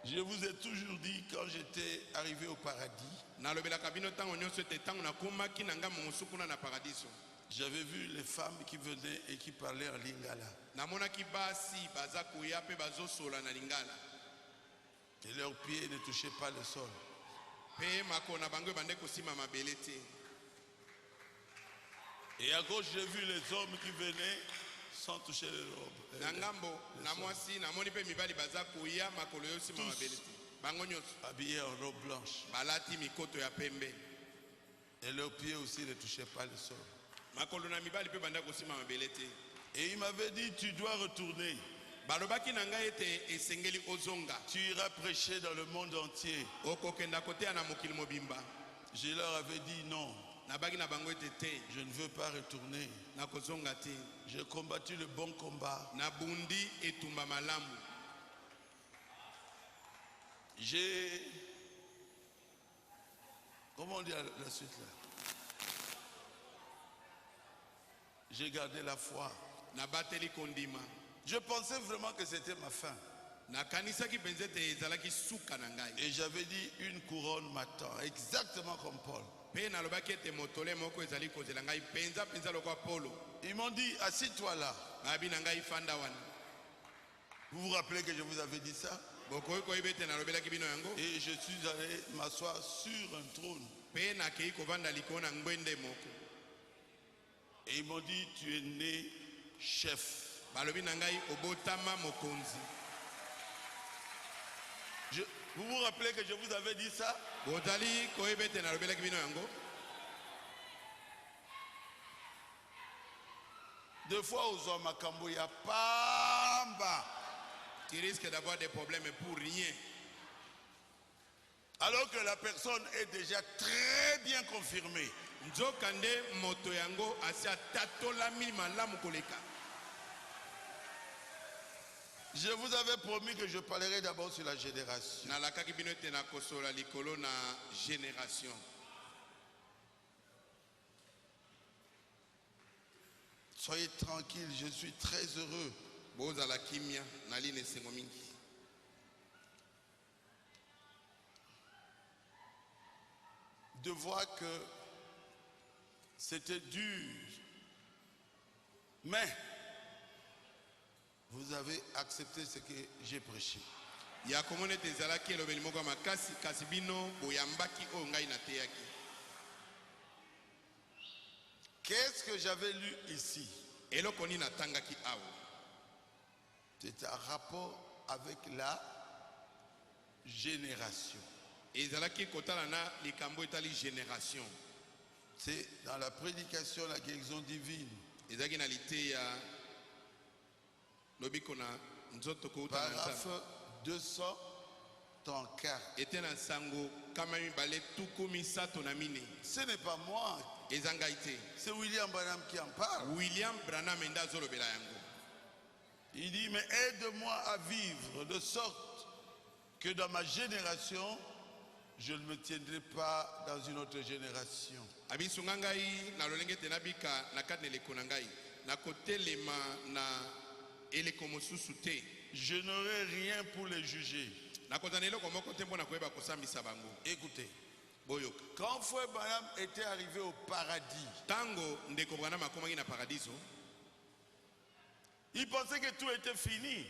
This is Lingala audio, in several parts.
Je vous ai toujours dit quand j'étais arrivé au paradis, j'avais vu les femmes qui venaient et qui parlaient en lingala. Et leurs pieds ne touchaient pas le sol. Et à gauche, j'ai vu les hommes qui venaient sans toucher les robes. Habillés en robe blanche. Et leurs pieds aussi ne touchaient pas le sol. Et il m'avait dit, tu dois retourner. Tu iras prêcher dans le monde entier. Je leur avais dit non. Je ne veux pas retourner. J'ai combattu le bon combat. J'ai... Comment on dit la suite là? J'ai gardé la foi. Je pensais vraiment que c'était ma fin. Et j'avais dit une couronne m'attend, exactement comme Paul. Ils m'ont dit, assis-toi là. Vous vous rappelez que je vous avais dit ça? Et je suis allé m'asseoir sur un trône. Et ils m'ont dit, tu es né chef. Vous vous rappelez que je vous avais dit ça? Deux fois aux hommes à Kamboya, pamba. Tu risques d'avoir des problèmes pour rien. Alors que la personne est déjà très bien confirmée. Je vous avais promis que je parlerai d'abord sur la génération. Soyez tranquille, je suis très heureux. De voir que c'était dur. Mais vous avez accepté ce que j'ai prêché. Qu'est-ce que j'avais lu ici? C'est un rapport avec la génération. C'est dans la prédication, la guérison divine. Paragraphe 234. Ce n'est pas moi. C'est William Branham qui en parle. Il dit, mais aide-moi à vivre de sorte que dans ma génération, je ne me tiendrai pas dans une autre génération. Je n'aurai rien pour les juger. Écoutez, quand Frère Branham était arrivé au paradis, il pensait que tout était fini.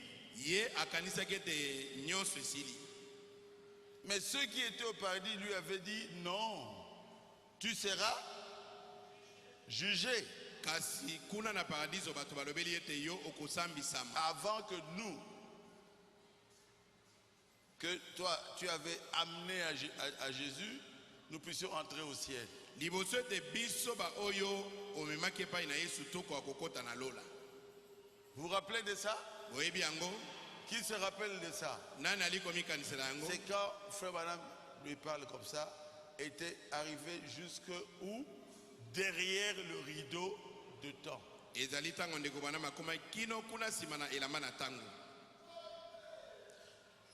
Mais ceux qui étaient au paradis lui avaient dit, non, tu seras jugé. Avant que nous, que toi tu avais amené à Jésus, nous puissions entrer au ciel. Vous vous rappelez de ça? Qui se rappelle de ça? C'est quand Frère Branham lui parle comme ça, était arrivé jusque où? Derrière le rideau de temps.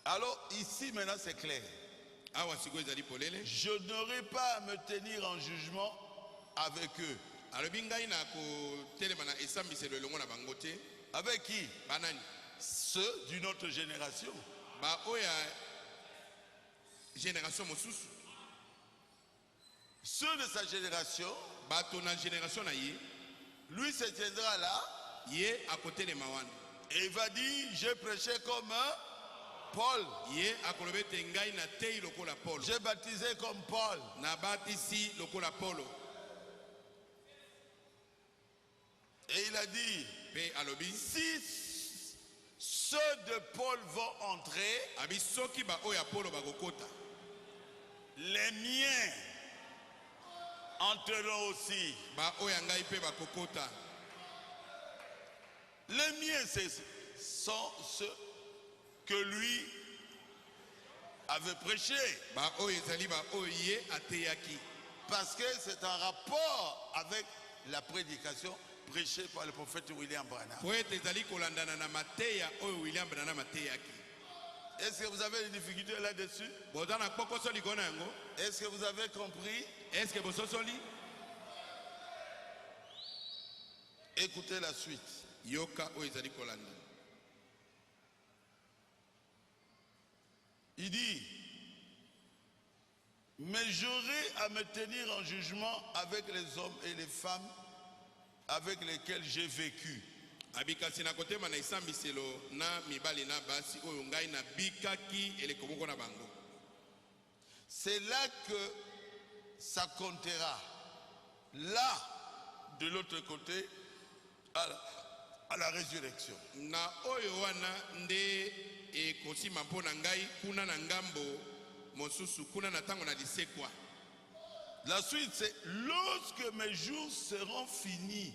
Alors ici maintenant c'est clair. Je n'aurai pas à me tenir en jugement avec eux. Avec qui? Ceux d'une autre génération. génération mosusu. Ceux de sa génération, Bato na génération na ye, lui se tiendra là. Ye à côté de Mawan. Et il va dire, j'ai prêché comme Paul. Ye akolobe tengai na tei lokola Paul. J'ai baptisé comme Paul. Na batisi lokola Paulo. Et il a dit, Pe alobi, si ceux de Paul vont entrer, abi soki ba oya Paulo bagokota. les miens entreront aussi. Ba oya ngai pe bakokota. Les miens, sont ceux que lui avait prêché. Ba oya ezali ba oye ateyaki. Parce que c'est un rapport avec la prédication prêchée par le prophète William Branham. Poete ezali kolandana na mateya oyo William Branham ateyaki. Est-ce que vous avez des difficultés là-dessus? Bozana pokoso likona yango. Est-ce que vous avez compris? Est-ce que bososoli? Écoutez la suite. Yoka oyo ezali kolanda. Il dit, mais j'aurai à me tenir en jugement avec les hommes et les femmes avec lesquels j'ai vécu. Abikasi na kotema na isambiselo na mibali na basi oyo ngai na bikaki elekoboko na bango. C'est là que ça comptera. Là, de l'autre côté, à la résurrection. Na oyo wana nde ekosima mpo na ngai kuna na ngambo mosusu kuna na tango na lisekwa. La suite c'est lorsque mes jours seront finis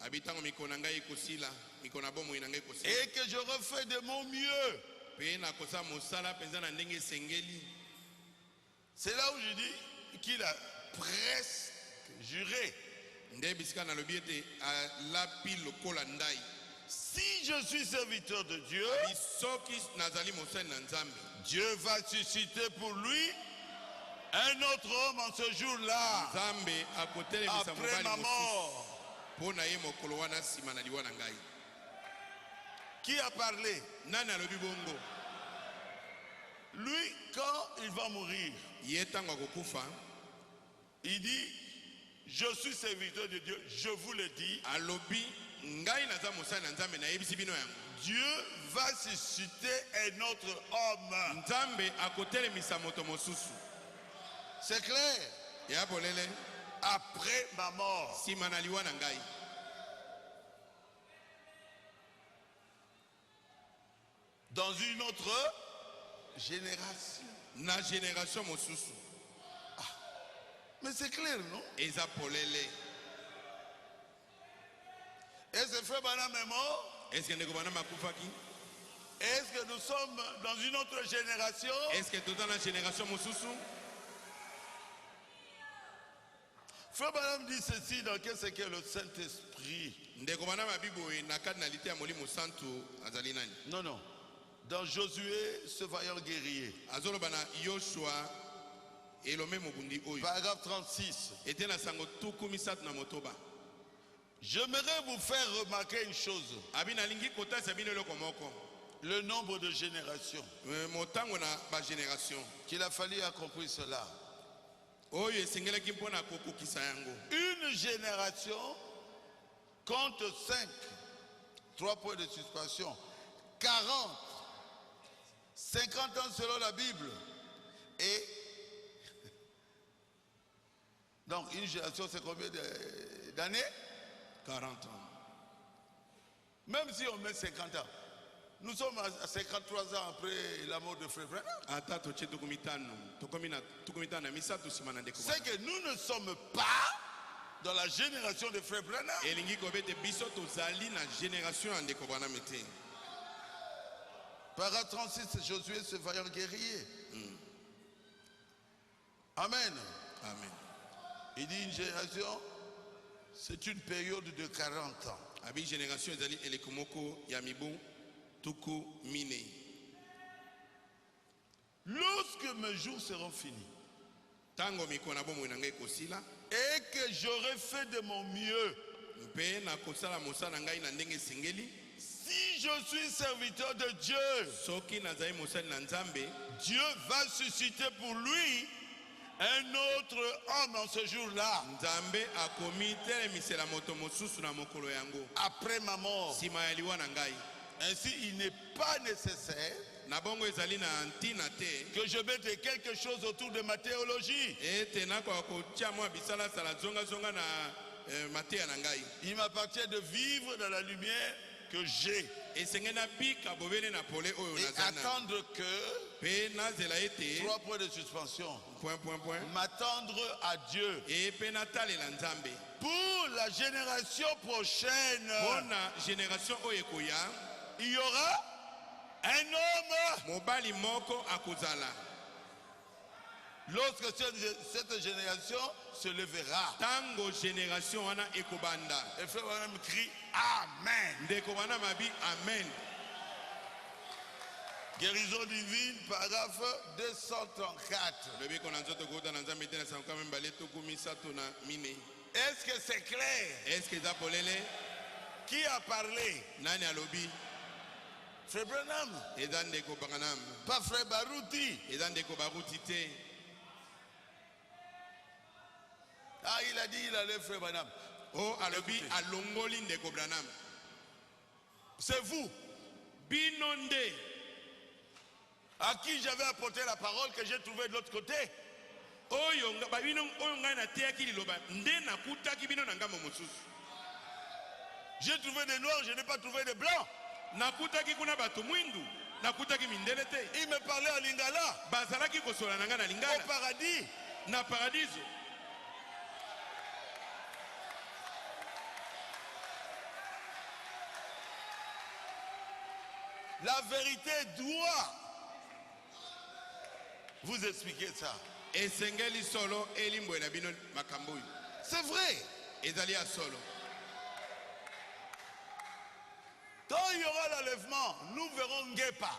Abitango mikona ngai ekosila, mikona bomo ina ngai ekosila. et que je refais de mon mieux. Pe na kosa mosala penza na ndenge sengeli. C'est là où je dis qu'il a presque juré. Nde bisika na lobi ete alapi lokola ndai. Si je suis serviteur de Dieu, Soki nazali mosali na Nzambe, Dieu va susciter pour lui un autre homme en ce jour-là, Nzambe akotelemisa après mobali ma mosusu mort. mpo na ye mokolo wana nsima na liwa na ngai. Qui a parlé? Nani alobi bongo? Lui, quand il va mourir, Ye ntango akokufa il dit, je suis serviteur de Dieu, je vous le dis, alobi ngai naza mosali na Nzambe nayebisi bino yango. Dieu va susciter un autre homme. Nzambe akotelemisa moto mosusu. C'est clair? Ya bolele Après ma mort. nsima na liwa na ngai. Dans une autre génération. Na génération mosusu. Mais c'est clair, non? Eza polele. Est-ce que Frère Branham est mort? Est-ce que ndeko bana makufaki? Est-ce que nous sommes dans une autre génération? Est-ce que toza na génération mosusu? Frère Branham dit ceci dans qu'est-ce que le Saint-Esprit. Ndeko bana mabiboye na kati na lite ya molimo santu azali nani? Non, non. Dans Josué, ce vaillant guerrier. Azoloba na Yoshua elome mobundi oyo. Paragraphe 36. Ete na sango tuku misatu na motoba. J'aimerais vous faire remarquer une chose. Abi nalingi kotasa bino eloko moko. Le nombre de générations. Motango na ba génération. Qu'il a fallu accomplir cela. Oyo esengelaki mpona kokokisa yango. Une génération compte 5. 3 points de suspension. 40. 50 ans selon la Bible. Et donc une génération c'est combien d'années? 40 ans. Même si on met 50 ans. Nous sommes à 53 ans après la mort de Frère Branham. Ata toche tukumitano. Tukumitano na misatu sima na ndeko bana. C'est que nous ne sommes pas dans la génération de Frère Branham. Elingi kobete biso tozali na génération ya ndeko bana mete. Paragraphe 36, Josué, ce vaillant guerrier. Amen. Amen. Il dit une génération, c'est une période de 40 ans. Abi génération ezali elekomoko ya mibu tuku mine. Lorsque mes jours seront finis Tango mikona bomo na ngai kosila et que j'aurai fait de mon mieux, mpe na kosala mosala ngai na ndenge sengeli. si je suis serviteur de Dieu, Soki nazali mosali na Nzambe, Dieu va susciter pour lui un autre homme en ce jour-là. Après ma mort. Ainsi, il n'est pas nécessaire que je mette quelque chose autour de ma théologie. Il m'appartient de vivre dans la lumière que j'ai. Et attendre que 3 points de suspension. M'attendre à Dieu. Pour la génération prochaine, il y aura un homme. Lorsque cette génération se levera, et frère Branham crie Amen. Guérison divine, paragraphe 234. Est-ce que c'est clair? Qui a parlé? Frère Branham. Pas frère Baruti. Ah, il a dit il allait frère Branham. Oh, alobi alongoli ndeko Branham. C'est vous. Binonde. À qui j'avais apporté la parole que j'ai trouvé de l'autre côté. J'ai trouvé des noirs, je n'ai pas trouvé des blancs. Il me parlait en lingala. Au paradis. La vérité doit vous expliquer ça. C'est vrai. Quand il y aura l'enlèvement, nous verrons Ngepa.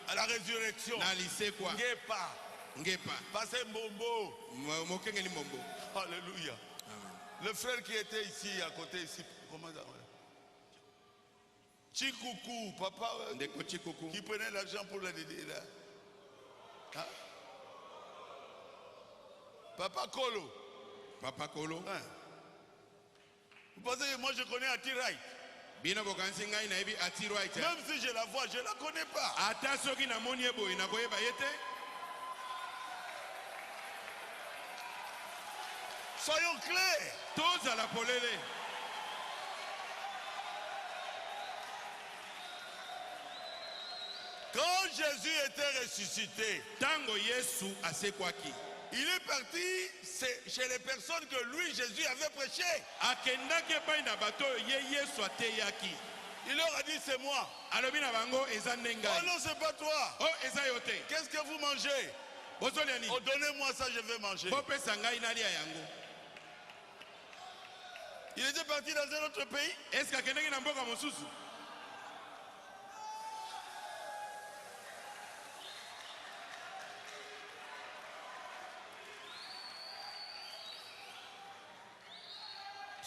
À la résurrection. Ngepa. Passez Mbombo. Alléluia. Le frère qui était ici, à côté ici, comment ça? Chikuku, papa, qui prenait l'argent pour la dédé là. Hein? Papa Kolo. Hein? Vous pensez que moi je connais Atirai? Même si je la vois, je ne la connais pas. Soyons clairs. Quand Jésus était ressuscité, il est parti chez les personnes que lui, Jésus, avait prêché. Il leur a dit, c'est moi. Oh non, c'est pas toi. Qu'est-ce que vous mangez? Oh, donnez-moi ça, je vais manger. Il était parti dans un autre pays.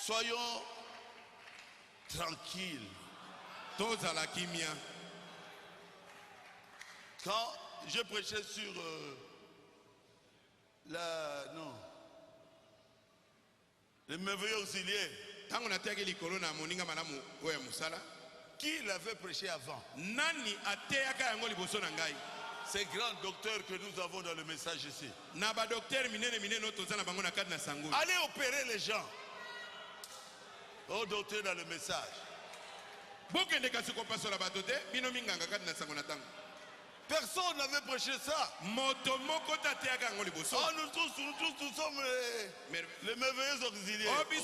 Soyons tranquilles. Quand je prêchais sur le merveilleux auxiliaire, qui l'avait prêché avant? Ces grands docteurs que nous avons dans le message ici. Allez opérer les gens. Oh, docteur dans le message. Personne n'avait prêché ça. Oh, nous tous sommes les merveilleux auxiliaires. Okay.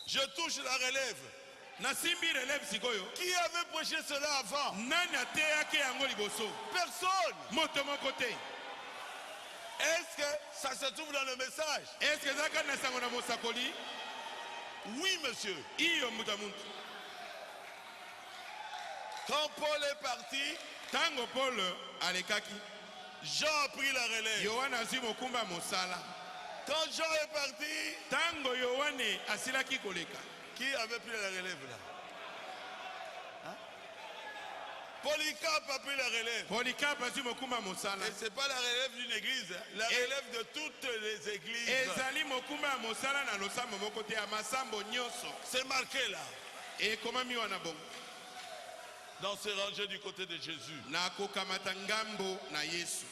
Je touche la relève. Qui avait prêché cela avant? Personne. Est-ce que ça se trouve dans le message? Oui, monsieur. Quand Paul est parti, Jean a pris la relève. Quand Jean est parti, qui avait pris la relève là? Polycarpe a pris la relève. Polycarpe azwi mokumba mosala. Et ce n'est pas la relève d'une église, la relève de toutes les églises. Ezali mokumba mosala na losambo moko te ya masambo nyonso. C'est marqué là. Et comment mi wana bongo? Dans ces rangées du côté de Jésus. Na kokamata ngambo na Yesu.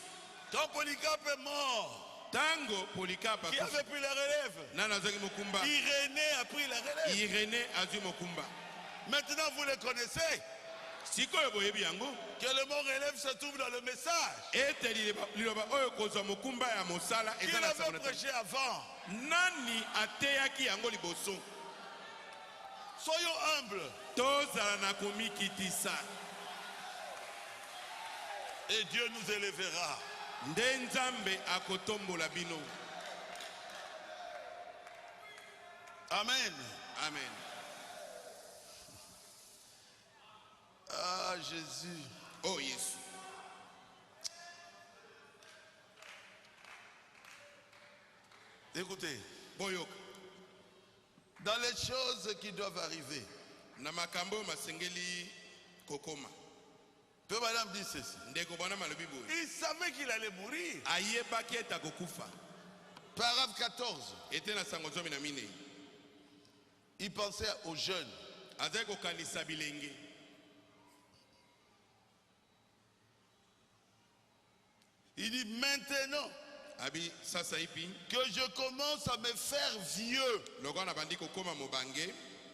Quand Polycarpe est mort, Tango Polycarpe qui avait pris la relève? Nana azwi mokumba. Irénée a pris la relève. Irénée azwi mokumba. Maintenant vous les connaissez. Sikoyo boyebi yango. Que le mot relève se trouve dans le message. Ete liloba oyo kozwa mokumba ya mosala Qui eza na l'avait sango. prêché avant? Nani ateyaki yango liboso? Soyons humbles. Tozala na komikitisa. Et Dieu nous élèvera. Nde Nzambe akotombola bino. Amen. Amen. Ah, Jésus. Oh Yesu. Écoutez, Boyoka. dans les choses qui doivent arriver, Na makambo masengeli kokoma. Peu madame dit ceci. Ndeko bwana malobi boye. Il savait qu'il allait mourir. Ayebaki ete akokufa. Paragraphe 14. Ete na sango zomi na mine. Il pensait aux jeunes. Azali kokanisa bilenge. Il dit maintenant Abi sasa ipi. que je commence à me faire vieux, Loko na bandi kokoma mobange.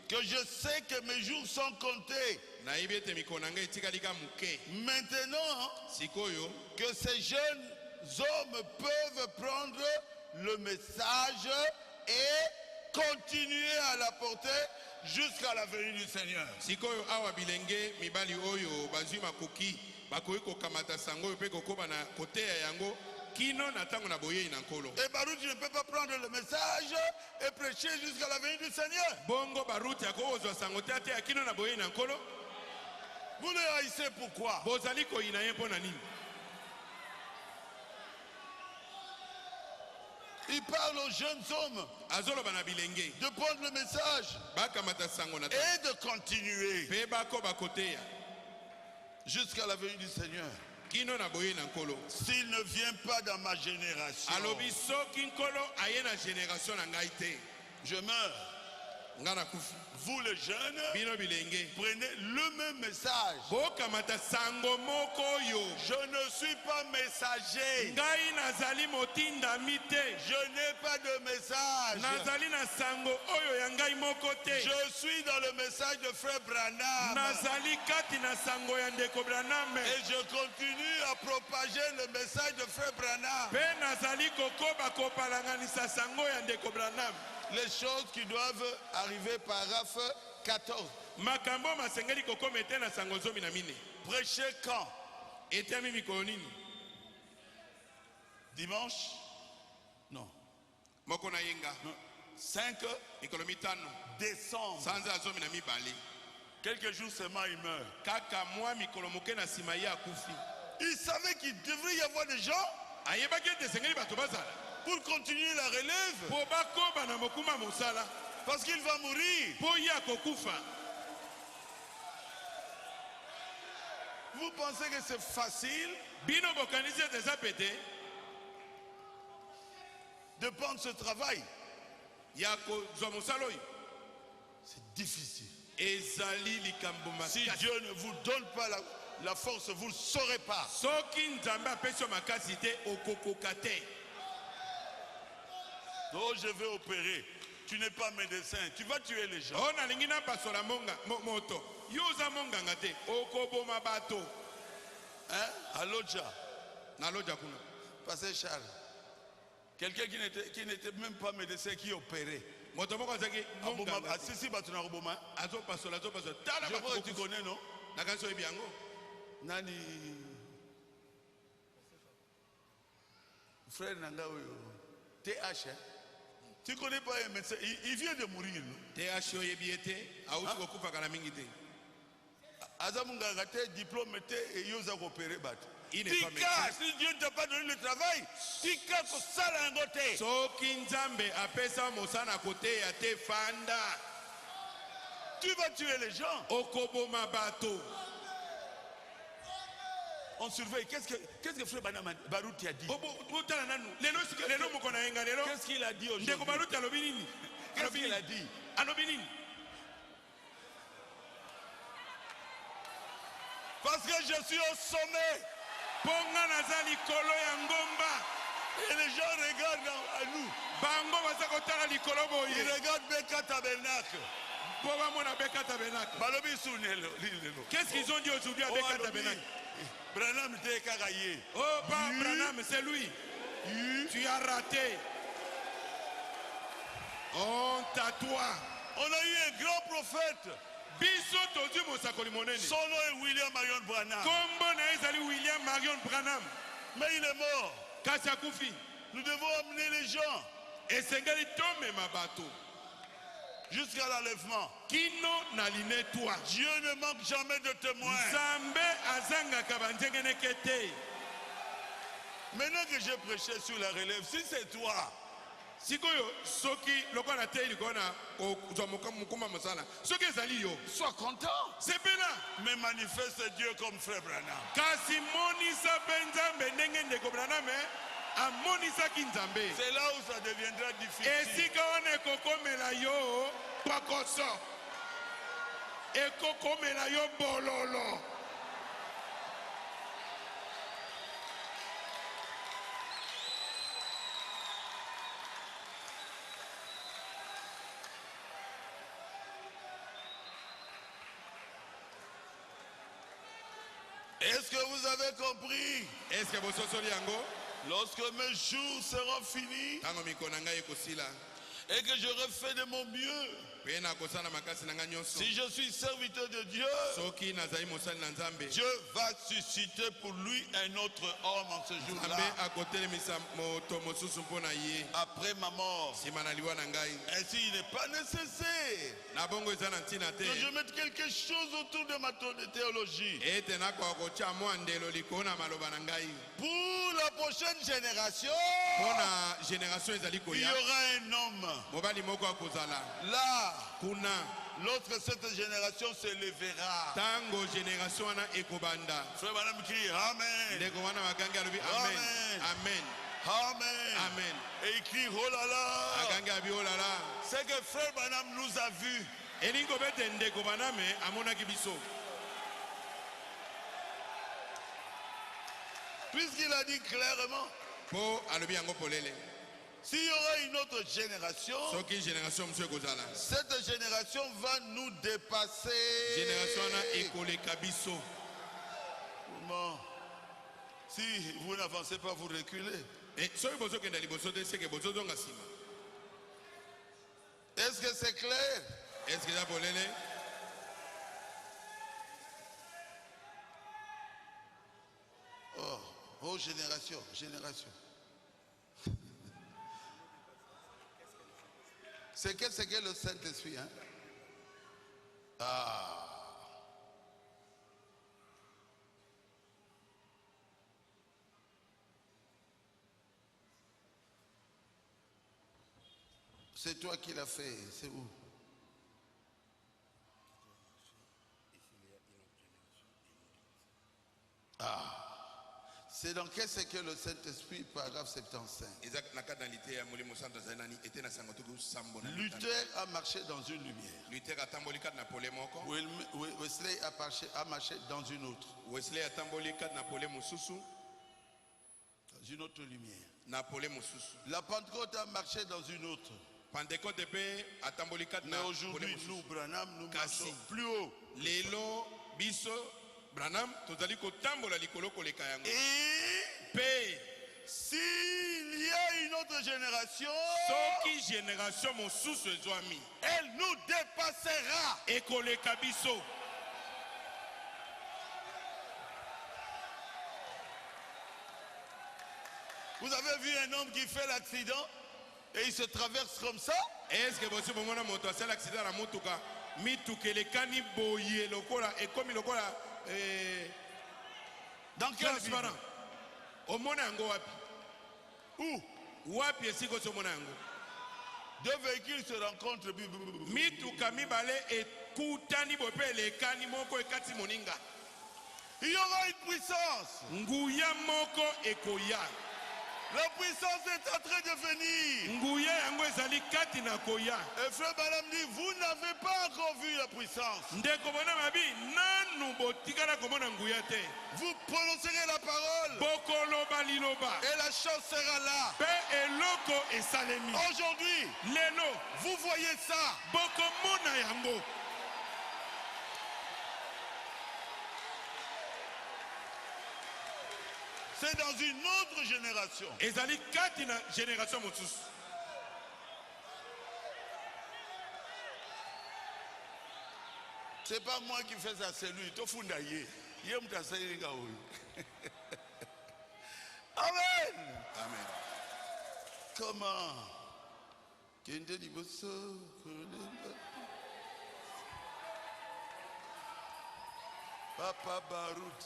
que je sais que mes jours sont comptés. Na yebi ete mikolo na ngai etikali ka muke. Maintenant Sikoyo que ces jeunes hommes peuvent prendre le message et continuer à l'apporter jusqu'à la venue du Seigneur. sikoyo awa bilenge mibali oyo bazwi makoki bakoki kokamata sango oyo mpe kokoma na koteya yango kino na ntango na boyei na nkolo. Et Baruch ne peut pas prendre le message et prêcher jusqu'à la venue du Seigneur. Bongo baruti akozwa sango te ateya kino na boyei na nkolo. Vous le haïssez pourquoi? Bozali koyina ye mpo na nini? Il parle aux jeunes hommes Azoloba na bilenge de prendre le message bakamata sango na et de continuer mpe bakoba koteya jusqu'à la venue du Seigneur. kino na boyei na nkolo. S'il ne vient pas dans ma génération, Alobi soki nkolo aye na génération na ngai te je meurs. nga nakufi. Vous les jeunes, Bino bilenge prenez le même message. bokamata sango moko oyo. Je ne suis pas messager. Ngai nazali motindami te. Je n'ai pas de message. Nazali na sango oyo ya ngai moko te. Je suis dans le message de Frère Branham. Nazali kati na sango ya ndeko Branham. Et je continue à propager le message de Frère Branham. Pe nazali kokoba kopalanganisa sango ya ndeko Branham. Les choses qui doivent arriver, paragraphe 14. Makambo masengeli kokoma ete na sango zomi na mine. Prêcher quand? Etemi mikolo nini? Dimanche? Non. Moko na yenga. Non. 5 Mikolo mitano. décembre. Sanza zomi na mibale. Quelques jours seulement, il meurt. Kaka mwa mikolo moke na sima ye akufi. Il savait qu'il devrait y avoir des gens Ayebaki ete esengeli bato bazala. pour continuer la relève. Po bakoba na mokuma mosala. Parce qu'il va mourir. Po ye akokufa. Vous pensez que c'est facile Bino bokanisi ete eza pete de prendre ce travail? ya kozwa mosala oyo? C'est difficile. Ezali likambo Si makasi. Dieu ne vous donne pas la force, vous ne le saurez pas. Soki Nzambe apesi yo makasi te okokoka te. Oh, je vais opérer. Tu n'es pas médecin. Tu vas tuer les gens. O nalingi napasola moto. Yo oza monganga te okoboma bato. Hein? À Lodja, Naloja kuna. Pasteur Charles. Quelqu'un qui n'était même pas médecin qui opérait. Moto moko azaki monganga te. Assisi Batuna Roboma. Azopasola. Tala Je crois que tu connais, non? nakanisi oyebi yango. Nani? Frère Nangaoyo. TH, hein? Tu connais pas un médecin? Il vient de mourir, non? TH oyebi ete auti kokufaka na mingi te. Azamunganga te, diplôme te, et yoza opéré bat. Il n'est pas Tika, médecin. si Dieu ne t'a pas donné le travail, tika ko sala ngote. Soki Nzambe apesa mosala koteya te fanda. Tu vas tuer les gens. Okoboma bato. on surveille. Qu'est-ce que Frère Barouti a dit? Qu'est-ce qu'il a dit aujourd'hui? Qu'est-ce qu'il a dit? Parce que je suis au sommet. Et les gens regardent à nous. Ils regardent Beka Tabernacle. Qu'est-ce qu'ils ont dit aujourd'hui à Beka Tabernacle? Branham était cagaillé. Oh, pas Branham, c'est lui. Tu as raté. Honte à toi. On a eu un grand prophète. Son nom est William Marion Branham. Mais il est mort. Nous devons amener les gens jusqu'à l'enlèvement. Dieu ne manque jamais de témoins. Maintenant que j'ai prêché sur la relève, si c'est toi, sois content. Mais manifeste Dieu comme Frère Branham. C'est là où ça deviendra difficile. Est-ce que vous avez compris? Lorsque mes jours seront finis et que j'aurai fait de mon mieux, si je suis serviteur de Dieu, Dieu va susciter pour lui un autre homme en ce jour-là. Après ma mort. Ainsi, il n'est pas nécessaire que je mette quelque chose autour de ma théologie. Pour la prochaine génération, il y aura un homme. Là, l'autre cette génération se lèvera. Frère Madame crie Amen. Amen. Amen. Et il crie oh là là. C'est que Frère Madame nous a vus. Puisqu'il a dit clairement, s'il y aura une autre génération, cette génération va nous dépasser. Bon, si vous n'avancez pas, vous reculez. Est-ce que c'est clair? Oh, génération. C'est que le Saint-Esprit, hein? C'est toi qui l'as fait, c'est où? C'est dans qu'est-ce que le Saint-Esprit, paragraphe 75. Luther a marché dans une lumière. Wesley a marché dans une autre. Dans une autre lumière. La Pentecôte a marché dans une autre. Mais aujourd'hui, nous, Branham, nous marchons plus haut. Et s'il y a une autre génération, elle nous dépassera. Vous avez vu un homme qui fait l'accident et il se traverse comme ça? Est-ce que vous avez vu l'accident à Motuka? Dans quel Bible? Où? Deux véhicules se rencontrent. Il y aura une puissance. nguya moko ekoya. La puissance est en train de venir. Nguya yango ezali kati na koya. Et frère Balam dit, vous n'avez pas encore vu la puissance. Ndeko bona mabi nanu botikala komona nguya te. Vous prononcerez la parole. Bokoloba liloba. Et la chose sera là. Pe eloko esalemi. Aujourd'hui, Lelo vous voyez ça. bokomona yango. C'est dans une autre génération. Ezali kati na génération mosusu. C'est pas moi qui fais ça, c'est lui. Tofundaye. Amen. Amen. Comment? Papa Barut.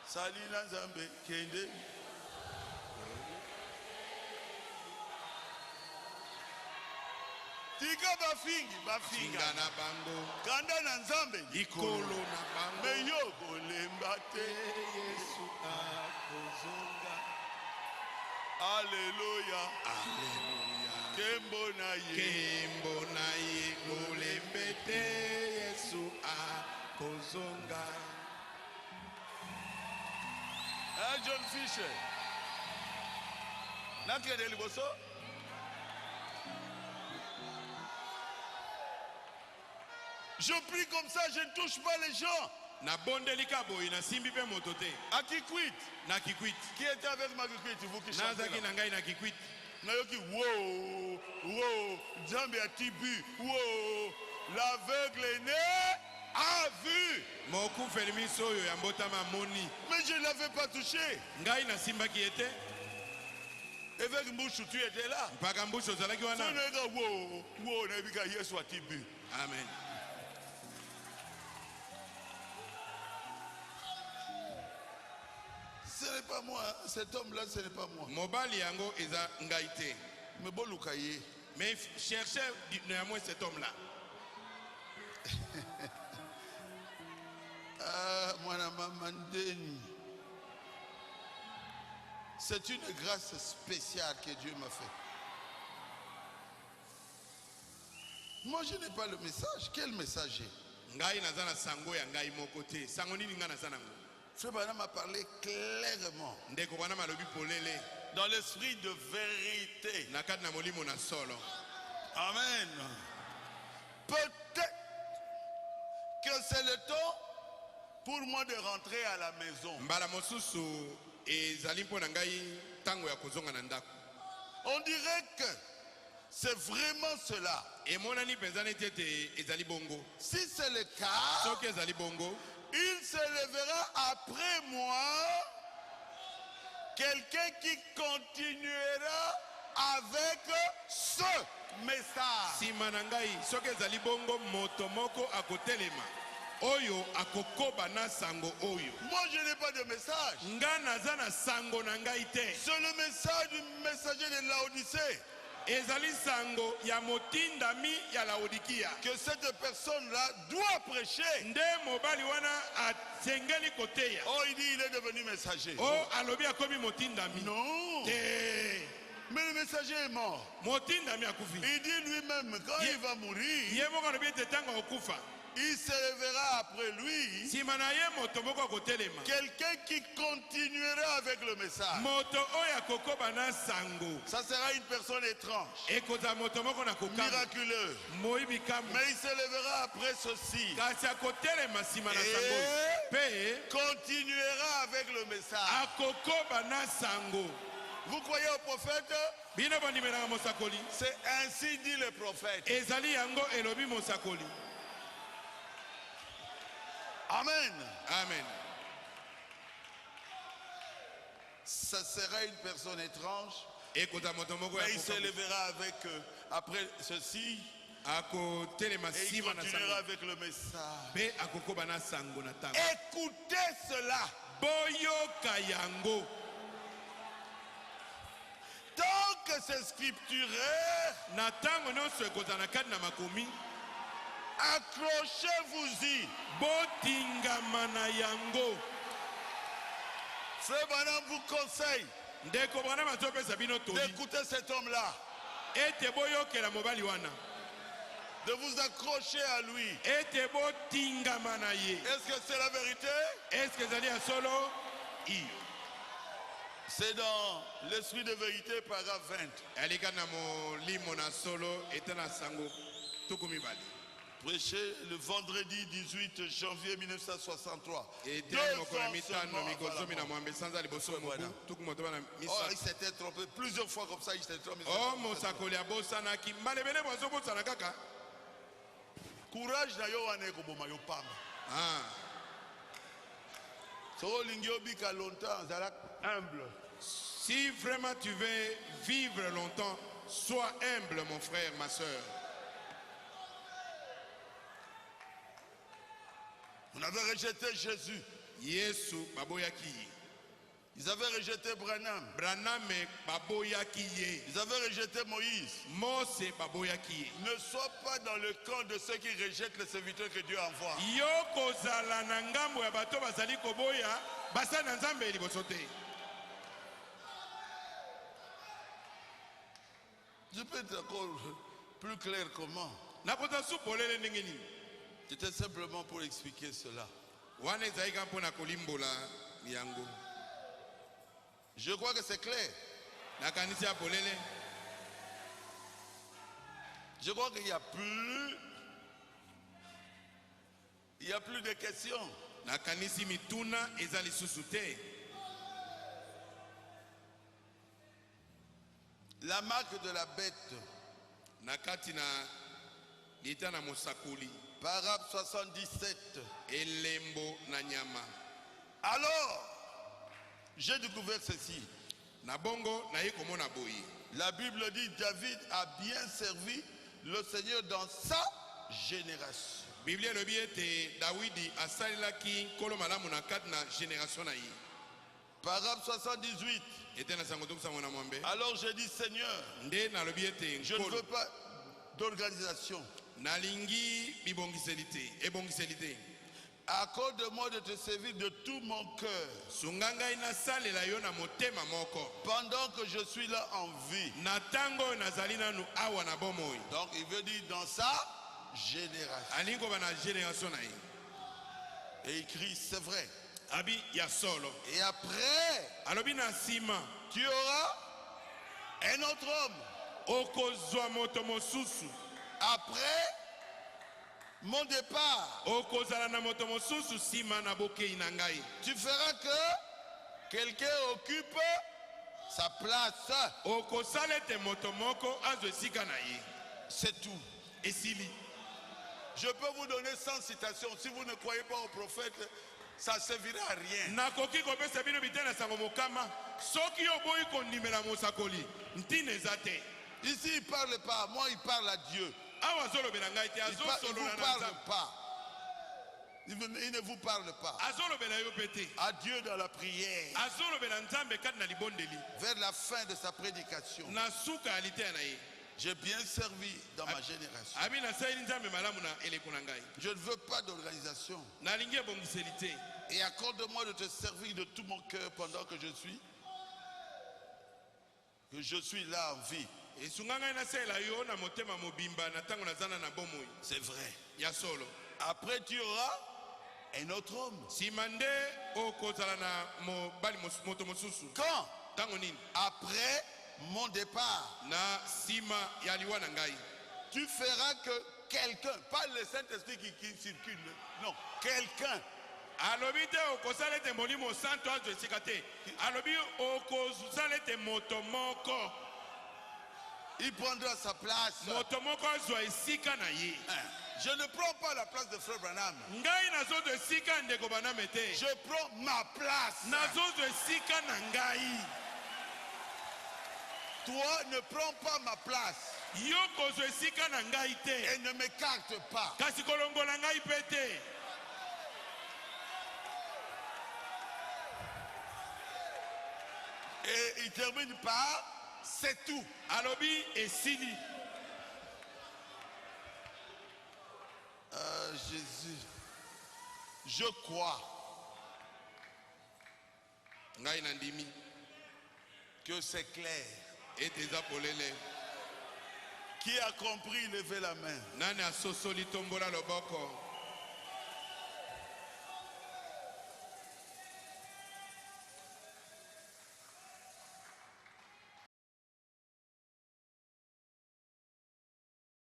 Salina Zambe. Kende. Tika bafinga. Ngana bango. Kanda na Nzambe. Ikolo na bango. Meyo kolemba te. Yesu akozonga. Alléluia. Alléluia. Kembo na ye. Kembo na ye molembete Yesu akozonga. John Fisher. Nakende liboso. Je prie comme ça, je ne touche pas les gens. Na bondeli kaboyi na simbi pe motote. À Kikwit. Na Kikwit. Qui était avec ma Kikwit, vous qui chantez Nazaki là. na ngai na Kikwit. Nayoki, wow, wow, Nzambe a tibu, wow, l'aveugle est né, a vu. Mokufeli miso oyo ya mbotama moni. Mais je ne l'avais pas touché. Ngai na simba ki ete. Avec Mbouchou, tu étais là. Mpaka mbusho ozalaki wana. Wow, wow, Nabika, Yesu a tibu. Amen. Ce n'est pas moi, cet homme-là, ce n'est pas moi. Mobali yango eza ngai te. Mais bon, Lukaye. Mais cherchez néanmoins cet homme-là. Ah, moi, Mandeni. C'est une grâce spéciale que Dieu m'a fait. Moi, je n'ai pas le message. Quel messager? Ngai nazana sango ya ngai moko te. Sango nini nga nazana ngo? Frère Branham a parlé clairement. Ndeko bana malobi polele. Dans l'esprit de vérité. Na kati na molimo na solo. Amen. Peut-être que c'est le temps pour moi de rentrer à la maison. Mbala mosusu ezali mpo na ngai tango ya kozonga na ndako. On dirait que c'est vraiment cela. Emonani penza neti ete ezali bongo. Si c'est le cas, Soki ezali bongo, il se lèvera après moi quelqu'un qui continuera avec ce message. sima na ngai soki ezali bongo moto moko akotelema oyo akokoba na sango oyo. Moi, je n'ai pas de message. Nga naza na sango na ngai te. C'est le message du messager de Laodicée. Ezali sango ya motindami ya Laodikia. Que cette personne-là doit prêcher. Nde mobali wana asengeli koteya. Oh, il dit il est devenu messager. O alobi akomi motindami. Non. Te. Mais le messager est mort. Motindami akufi. Il dit lui-même, quand il va mourir, Ye moko alobi ete tango okufa. il se lèvera après lui Sima na ye moto moko akotelema. quelqu'un qui continuera avec le message. Moto oyo akokoba na sango. Ça sera une personne étrange, Ekozala moto moko na kokamba. miraculeux. Moyibi kambo. Mais il se lèvera après ceci Kasi akotelema sima na sango. Pe continuera avec le message. akokoba na sango. Vous croyez au prophète? Bino bandimelaka mosakoli. C'est ainsi dit le prophète. Ezali yango elobi mosakoli. Amen. Amen. Ça sera une personne étrange, Ekozala moto moko ya mais il se kokamba. lèvera avec après ceci Akotelema et il sima na continuera sango. avec le message. Pe akokoba na sango na tango. Écoutez cela. Boyoka yango. Tant que c'est scripturaire, Na tango nyonso ekozala na kati na makomi. accrochez-vous-y. Botingama na yango. Frère Branham vous conseille d'écouter cet homme-là, de vous accrocher à lui. Est-ce que c'est la vérité? C'est dans l'esprit de vérité, paragraphe 20. Prêché le vendredi 18 janvier 1963. Oh, il s'était trompé plusieurs fois comme ça. Il s'était trompé. Courage na yo wane ko boma yo pamba. So lingio bika longtemps, zala humble. Si vraiment tu veux vivre longtemps, sois humble, mon frère, ma soeur. On avait rejeté Jésus. Yesu baboyaki. Ils avaient rejeté Branham. Branham baboyaki. Ils avaient rejeté Moïse. Mose baboyaki. Ne sois pas dans le camp de ceux qui rejettent les serviteurs que Dieu envoie. Yoko zala na ngambo ya bato bazali koboya basa na nzambe liboso te. Je peux être encore plus clair comment. C'était simplement pour expliquer cela. Je crois que c'est clair. Je crois qu'il n'y a plus de questions. La marque de la bête. Paragraphe 77. Alors, j'ai découvert ceci. La Bible dit David a bien servi le Seigneur dans sa génération. Paragraphe 78. Alors j'ai dit Seigneur, je ne veux pas d'organisation. Accorde-moi de te servir de tout mon cœur pendant que je suis là en vie. Donc il veut dire dans sa génération. Et il crie c'est vrai. Et après, tu auras un autre homme. Après mon départ, tu feras que quelqu'un occupe sa place. C'est tout. Je peux vous donner 100 citations. Si vous ne croyez pas au prophète, ça ne servira à rien. Ici, il ne parle pas. Moi, il parle à Dieu. Il ne vous parle pas. Il ne vous parle pas. À Dieu dans la prière. Vers la fin de sa prédication. J'ai bien servi dans ma génération. Je ne veux pas d'organisation. Et accorde-moi de te servir de tout mon cœur pendant que je suis là en vie. C'est vrai. Après tu auras un autre homme. Quand? Après mon départ. Tu feras que quelqu'un, pas le Saint-Esprit qui circule, non, quelqu'un. Il prendra sa place. Je ne prends pas la place de Frère Branham. Je prends ma place. Toi ne prends pas ma place. Et ne m'écarte pas. Et il termine par c'est tout. Alobi et Sili. Jésus, je crois ngai nandimi que c'est clair. ete eza polele. Qui a compris, levez la main. Nani asosoli tombola loboko.